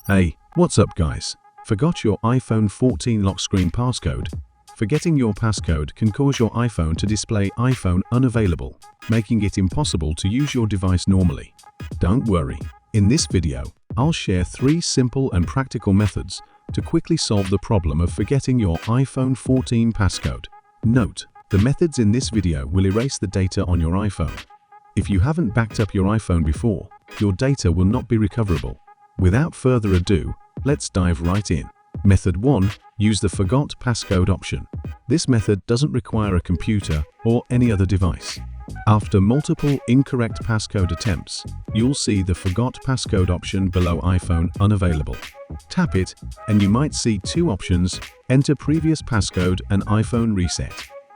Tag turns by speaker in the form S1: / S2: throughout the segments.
S1: Hey, what's up guys? Forgot your iPhone 14 lock screen passcode? Forgetting your passcode can cause your iPhone to display iPhone unavailable, making it impossible to use your device normally. Don't worry, in this video, I'll share 3 simple and practical methods to quickly solve the problem of forgetting your iPhone 14 passcode. Note, the methods in this video will erase the data on your iPhone. If you haven't backed up your iPhone before, your data will not be recoverable. Without further ado, let's dive right in. Method 1. Use the Forgot Passcode option. This method doesn't require a computer or any other device. After multiple incorrect passcode attempts, you'll see the Forgot Passcode option below iPhone Unavailable. Tap it, and you might see 2 options: Enter previous passcode and iPhone reset.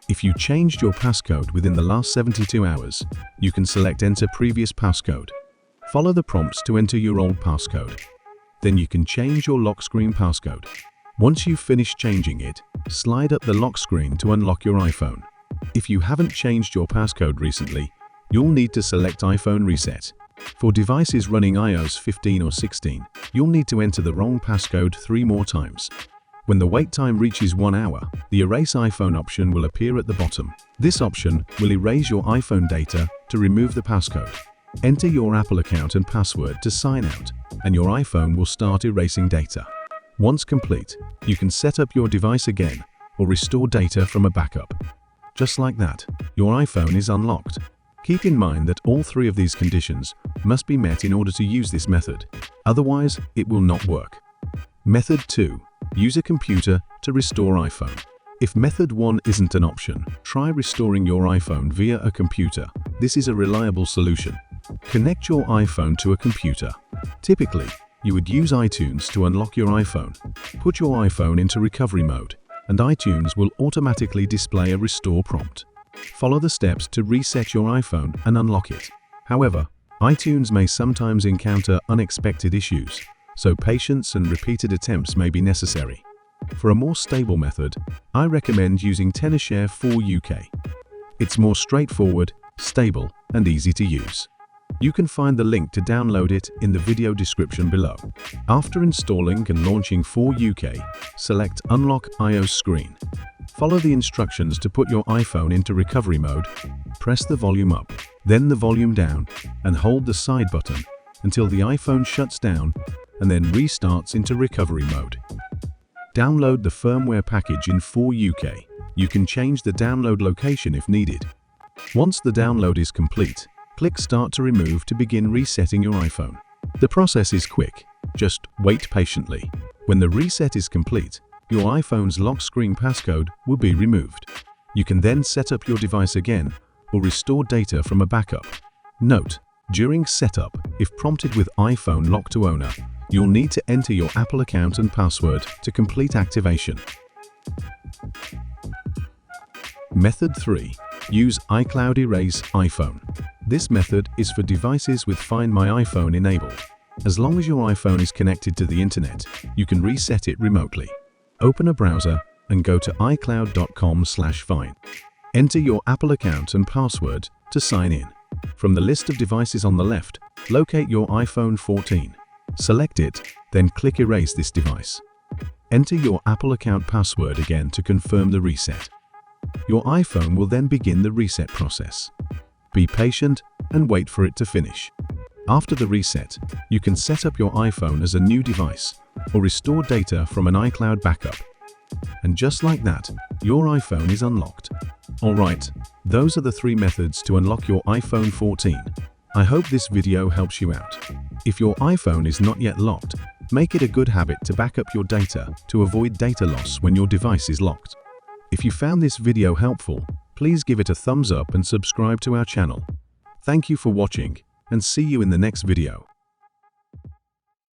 S1: If you changed your passcode within the last 72 hours, you can select Enter previous passcode. Follow the prompts to enter your old passcode. Then you can change your lock screen passcode. Once you've finished changing it, slide up the lock screen to unlock your iPhone. If you haven't changed your passcode recently, you'll need to select iPhone reset. For devices running iOS 15 or 16, you'll need to enter the wrong passcode 3 more times. When the wait time reaches 1 hour, the Erase iPhone option will appear at the bottom. This option will erase your iPhone data to remove the passcode. Enter your Apple account and password to sign out, and your iPhone will start erasing data. Once complete, you can set up your device again or restore data from a backup. Just like that, your iPhone is unlocked. Keep in mind that all 3 of these conditions must be met in order to use this method. Otherwise, it will not work. Method 2. Use a computer to restore iPhone. If method 1 isn't an option, try restoring your iPhone via a computer. This is a reliable solution. Connect your iPhone to a computer. Typically, you would use iTunes to unlock your iPhone. Put your iPhone into recovery mode, and iTunes will automatically display a restore prompt. Follow the steps to reset your iPhone and unlock it. However, iTunes may sometimes encounter unexpected issues, so patience and repeated attempts may be necessary. For a more stable method, I recommend using tenorshare for UK. It's more straightforward, stable, and easy to use. You can find the link to download it in the video description below. After installing and launching For UK, select Unlock iOS screen. Follow the instructions to put your iPhone into recovery mode. Press the volume up, then the volume down, and hold the side button until the iPhone shuts down and then restarts into recovery mode. Download the firmware package in For UK. You can change the download location if needed. Once the download is complete, click Start to remove to begin resetting your iPhone. The process is quick. Just wait patiently. When the reset is complete, your iPhone's lock screen passcode will be removed. You can then set up your device again or restore data from a backup. Note, during setup, if prompted with iPhone lock to owner, you'll need to enter your Apple account and password to complete activation. Method 3. Use iCloud Erase iPhone. This method is for devices with Find My iPhone enabled. As long as your iPhone is connected to the internet, you can reset it remotely. Open a browser and go to iCloud.com/find. Enter your Apple account and password to sign in. From the list of devices on the left, locate your iPhone 14. Select it, then click Erase this device. Enter your Apple account password again to confirm the reset. Your iPhone will then begin the reset process. Be patient and wait for it to finish. After the reset, you can set up your iPhone as a new device or restore data from an iCloud backup. And just like that, your iPhone is unlocked. Alright, those are the 3 methods to unlock your iPhone 14. I hope this video helps you out. If your iPhone is not yet locked, make it a good habit to back up your data to avoid data loss when your device is locked. If you found this video helpful, please give it a thumbs up and subscribe to our channel. Thank you for watching, and see you in the next video.